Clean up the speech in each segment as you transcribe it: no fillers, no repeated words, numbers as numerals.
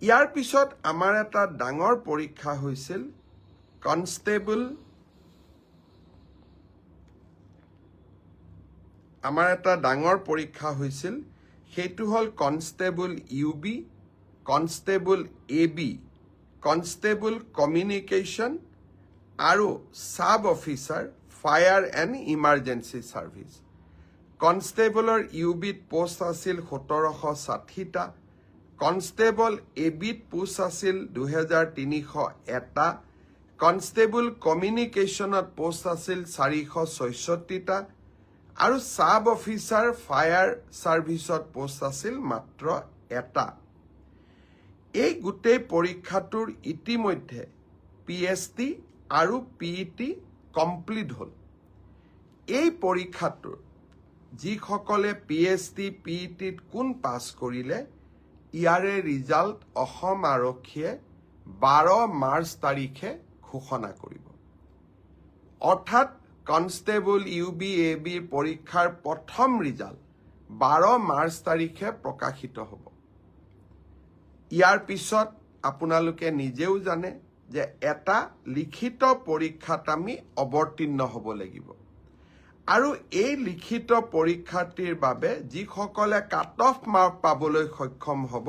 ইয়াৰ পিছত আমাৰ এটা ডাঙৰ পৰীক্ষা হৈছিল কনষ্টেবল সেইটো হ'ল constable UB, constable AB, constable communication আৰু sub officer fire and emergency service. কনষ্টেবলৰ ইউবিত পোষ্ট আছিল 1760টা, কনষ্টেবল এবিত পোষ্ট আছিল 2301টা, কনষ্টেবল কমিউনিকেশ্যনত পোষ্ট আছিল 466টা আৰু সাব অফিচাৰ ফায়াৰ ছাৰ্ভিচত পোষ্ট আছিল মাত্ৰ এটা। এই গোটেই পৰীক্ষাটোৰ ইতিমধ্যে PST আৰু PET কমপ্লিট হ'ল। এই পৰীক্ষাটোৰ যিসকলে PST PETত কোন পাছ কৰিলে ইয়াৰে ৰিজাল্ট অসম আৰক্ষীয়ে 12 মাৰ্চ তাৰিখে ঘোষণা কৰিব। অৰ্থাৎ কনষ্টেবল ইউবি এবিৰ পৰীক্ষাৰ প্ৰথম ৰিজাল্ট 12 মাৰ্চ তাৰিখে প্ৰকাশিত হ'ব। ইয়াৰ পিছত আপোনালোকে নিজেও জানে যে এটা লিখিত পৰীক্ষাত আমি অৱতীৰ্ণ হ'ব লাগিব আৰু এই লিখিত পৰীক্ষাটিৰ বাবে যিসকলে কাট অফ মাৰ্ক পাবলৈ সক্ষম হ'ব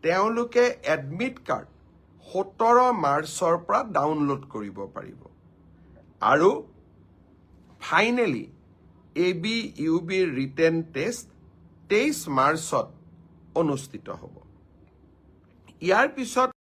তেওঁলোকে এডমিট কাৰ্ড 17 মাৰ্চৰ পৰা ডাউনলোড কৰিব পাৰিব আৰু ফাইনেলি এবি ইউবিৰ ৰিটেন টেষ্ট 23 মাৰ্চত অনুষ্ঠিত হ'ব। ইয়াৰ পিছত